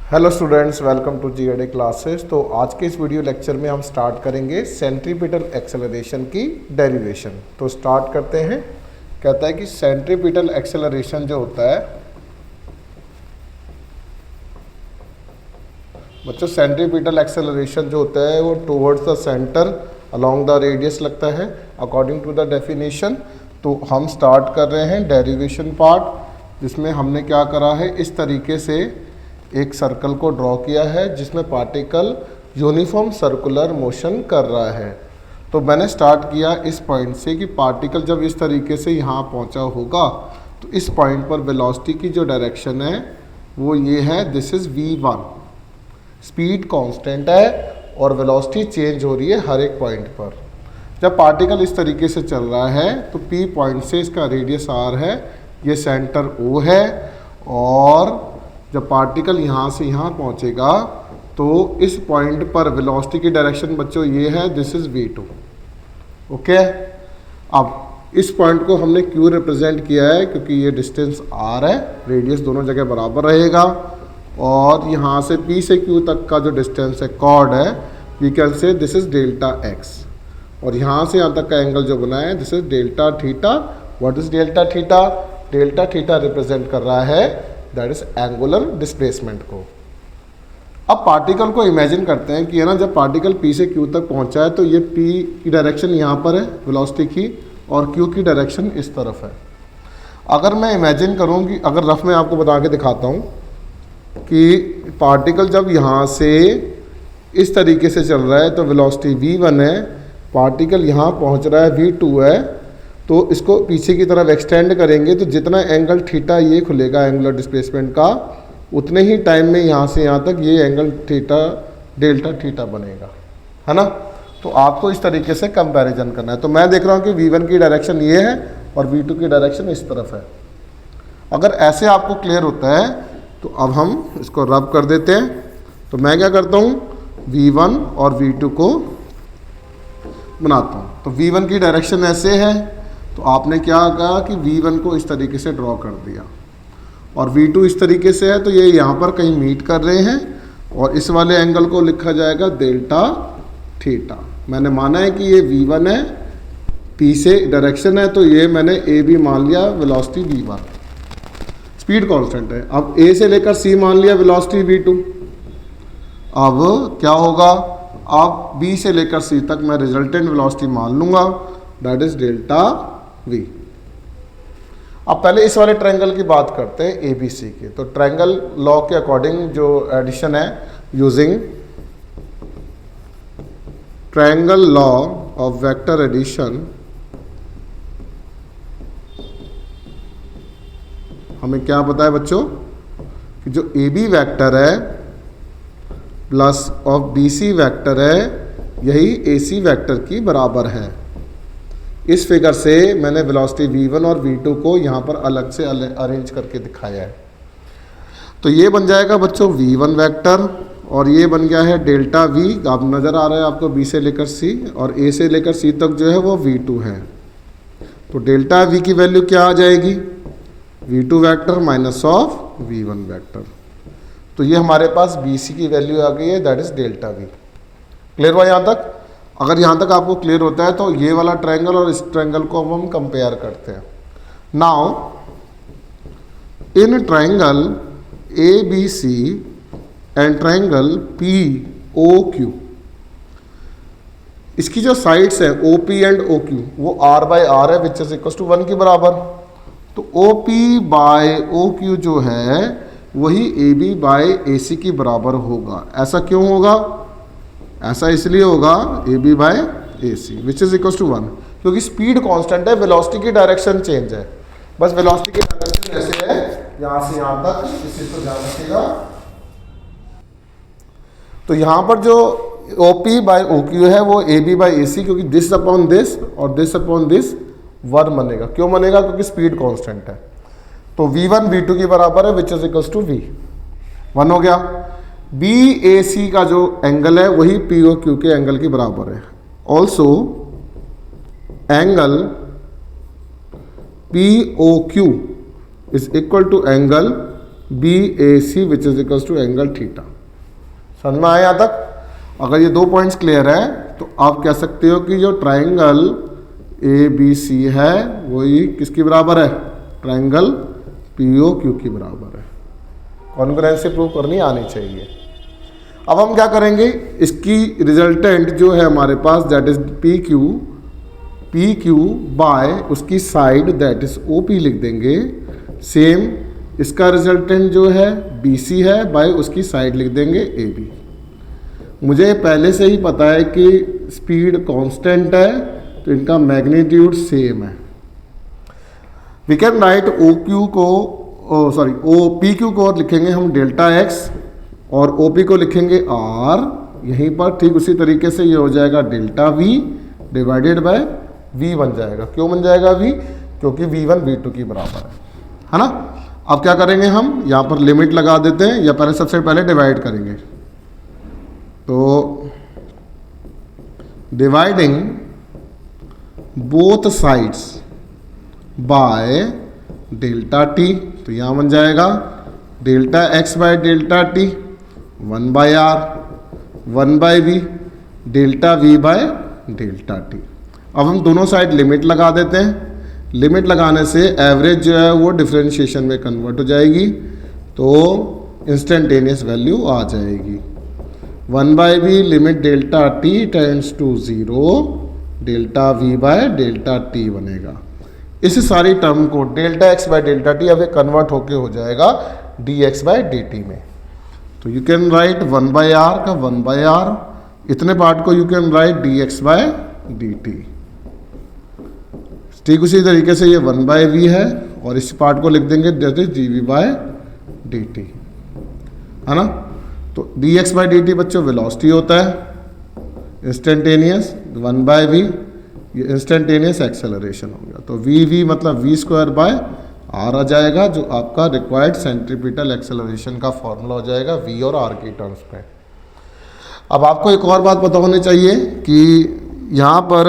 Hello students, welcome to GATE classes. तो आज के इस वीडियो लेक्चर में हम स्टार्ट करेंगे सेंट्रीपिटल एक्सेलरेशन की डेरिवेशन। तो स्टार्ट करते हैं। कहता है कि सेंट्रीपिटल एक्सेलरेशन जो होता है बच्चों, सेंट्रीपिटल एक्सेलरेशन जो होता है वो towards the centre along the radius लगता है अकॉर्डिंग टू द डेफिनेशन। तो हम स्टार्ट कर रहे हैं डेरिवेशन पार्ट, जिसमें हमने क्या करा है, इस तरीके से एक सर्कल को ड्रॉ किया है जिसमें पार्टिकल यूनिफॉर्म सर्कुलर मोशन कर रहा है। तो मैंने स्टार्ट किया इस पॉइंट से कि पार्टिकल जब इस तरीके से यहाँ पहुँचा होगा तो इस पॉइंट पर वेलोसिटी की जो डायरेक्शन है वो ये है, this is v1। Speed constant है और वेलोसिटी चेंज हो रही है हर एक पॉइंट पर। जब पार्टिकल इस तरीके से चल रहा है तो P पॉइंट से इसका रेडियस r है, ये सेंटर O है, और जब पार्टिकल यहाँ से यहाँ पहुँचेगा तो इस पॉइंट पर वेलोसिटी की डायरेक्शन बच्चों ये है, दिस इज़ v2। ओके, अब इस पॉइंट को हमने q रिप्रेजेंट किया है क्योंकि ये डिस्टेंस r है, रेडियस दोनों जगह बराबर रहेगा, और यहाँ से p से q तक का जो डिस्टेंस है कॉर्ड है, we can say this is delta x, और यहाँ से यहाँ तक का एंगल जो बना है this is delta theta. What is delta theta? Delta theta represent कर रहा है दैट इज एंगुलर डिस्प्लेसमेंट को। अब पार्टिकल को इमेजिन करते हैं कि है ना, जब पार्टिकल P से Q तक पहुंचा है तो ये P की डायरेक्शन यहाँ पर है वेलोसिटी की, और Q की डायरेक्शन इस तरफ है। अगर मैं इमेजिन करूँ कि अगर रफ में आपको बता के दिखाता हूँ कि पार्टिकल जब यहाँ से इस तरीके से चल रहा है तो वेलोसिटी v1 है, पार्टिकल यहाँ पहुँच रहा है v2 है, तो इसको पीछे की तरफ एक्सटेंड करेंगे तो जितना एंगल थीटा ये खुलेगा एंगुलर डिस्प्लेसमेंट का, उतने ही टाइम में यहाँ से यहाँ तक ये एंगल थीटा डेल्टा थीटा बनेगा, है ना। तो आपको इस तरीके से कंपैरिजन करना है। तो मैं देख रहा हूँ कि v1 की डायरेक्शन ये है और v2 की डायरेक्शन इस तरफ है। अगर ऐसे आपको क्लियर होता है तो अब हम इसको रब कर देते हैं। तो मैं क्या करता हूँ, v1 और v2 को बनाता हूँ। तो v1 की डायरेक्शन ऐसे है, तो आपने क्या कहा कि v1 को इस तरीके से ड्रॉ कर दिया, और v2 इस तरीके से है तो ये यहाँ पर कहीं मीट कर रहे हैं, और इस वाले एंगल को लिखा जाएगा डेल्टा थीटा। मैंने माना है कि ये v1 है, p से डायरेक्शन है, तो ये मैंने a भी मान लिया, वेलोसिटी v1, स्पीड कांस्टेंट है। अब a से लेकर c मान लिया वेलोसिटी v2। अब क्या होगा, अब b से लेकर c तक मैं रिजल्टेंट वेलोसिटी मान लूँगा, दैट इज डेल्टा v। अब पहले इस वाले ट्रायंगल की बात करते हैं ABC की। तो ट्रायंगल लॉ के अकॉर्डिंग जो एडिशन है, using triangle law of vector addition, हमें क्या पता है बच्चों कि जो AB वेक्टर है प्लस ऑफ BC वेक्टर है यही AC वेक्टर की बराबर है। इस फिगर से मैंने वेलोसिटी v1 और v2 को यहाँ पर अलग से अरेंज करके दिखाया है। तो ये बन जाएगा बच्चों v1 वेक्टर, और ये बन गया है डेल्टा v। आप नज़र आ रहा है आपको b से लेकर c, और a से लेकर c तक जो है वो v2 है। तो डेल्टा v की वैल्यू क्या आ जाएगी, v2 vector minus of v1 vector. तो ये हमारे पास bc की वैल्यू आ गई है, that is delta v। Clear हुआ यहाँ तक? अगर यहाँ तक आपको क्लियर होता है तो ये वाला ट्रायंगल और इस ट्रायंगल को हम कंपेयर करते हैं। Now in triangle ABC and triangle POQ, इसकी जो साइड्स है OP एंड OQ वो r बाय r है, विच इज इक्वल टू 1 के बराबर। तो OP बाय OQ जो है वही AB बाय AC के बराबर होगा। ऐसा क्यों होगा? ऐसा इसलिए होगा AB by AC which is equal to 1, क्योंकि स्पीड कांस्टेंट है, वेलोसिटी की डायरेक्शन चेंज है। बस वेलोसिटी की डायरेक्शन ऐसे है, यहाँ से यहाँ तक, इस चीज को ध्यान रखिएगा। तो यहाँ पर जो OP बाय OQ है वो AB बाय AC, क्योंकि दिस अपॉन दिस और दिस अपॉन दिस 1 बनेगा। क्यों बनेगा? क्योंकि स्पीड कांस्टेंट है। तो v1 v2 के बराबर है, which is equal to v। 1 हो गया। BAC का जो एंगल है वही POQ के एंगल के बराबर है। Also angle POQ is equal to angle BAC which is equals to angle theta. समझ में आया यहाँ तक? अगर ये 2 पॉइंट्स क्लियर है तो आप कह सकते हो कि जो ट्राइंगल ABC है वही किसकी बराबर है? ट्राइंगल POQ की बराबर है। कॉन्ग्रुएंसी प्रूव करनी आनी चाहिए। अब हम क्या करेंगे, इसकी रिजल्टेंट जो है हमारे पास दैट इज PQ बाय उसकी साइड दैट इज OP लिख देंगे। सेम इसका रिजल्टेंट जो है BC है बाय उसकी साइड लिख देंगे AB। मुझे पहले से ही पता है कि स्पीड कांस्टेंट है तो इनका मैग्नीट्यूड सेम है। वी कैन राइट PQ को लिखेंगे हम डेल्टा x और OP को लिखेंगे R। यहीं पर ठीक उसी तरीके से ये हो जाएगा delta V divided by V बन जाएगा। क्यों बन जाएगा V? क्योंकि V1 V2 की बराबर है ना। अब क्या करेंगे हम यहाँ पर लिमिट लगा देते हैं या पहले सबसे पहले डिवाइड करेंगे। तो dividing both sides by delta t, तो यहाँ बन जाएगा delta x by delta t 1 by r 1 by v delta v by delta t। अब हम दोनों साइड लिमिट लगा देते हैं। लिमिट लगाने से एवरेज जो है वो डिफरेंशिएशन में कन्वर्ट हो जाएगी, तो इंस्टेंटेनियस वैल्यू आ जाएगी। 1 by v limit delta t tends to 0 delta v by delta t बनेगा। इस सारी टर्म को delta x by delta t अब कन्वर्ट होके हो जाएगा dx बाय dt में। तो you can write 1 by r का 1 बाय r, इतने पार्ट को you can write dx by dt। ठीक उसी तरीके से ये 1 बाय v है और इस पार्ट को लिख देंगे that is dv by dt, है ना। तो dx बाय dt बच्चों वेलोसिटी होता है इंस्टेंटेनियस, 1 बाय v ये इंस्टेंटेनियस एक्सेलरेशन हो गया। तो v मतलब v स्क्वायर बाय r आ जाएगा, जो आपका रिक्वायर्ड सेंट्रीपिटल एक्सेलरेशन का फॉर्मूला हो जाएगा v और r की टर्म्स में। अब आपको एक और बात पता होनी चाहिए कि यहाँ पर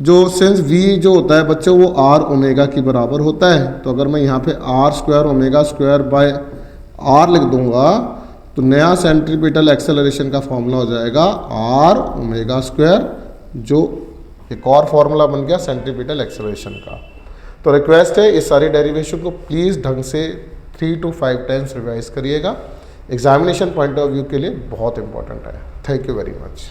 जो सिंस v जो होता है बच्चों वो r ओमेगा की बराबर होता है, तो अगर मैं यहाँ पे r square omega square by r लिख दूंगा तो नया सेंट्रीपिटल एक्सेलरेशन का फॉर्मूला हो जाएगा r ओमेगा स्क्वायर, जो एक और फॉर्मूला बन गया सेंट्रीपिटल एक्सेलरेशन का। तो रिक्वेस्ट है इस सारी डेरिवेशन को प्लीज़ ढंग से 3 to 5 टाइम्स रिवाइज करिएगा। एग्जामिनेशन पॉइंट ऑफ व्यू के लिए बहुत इंपॉर्टेंट है। Thank you very much.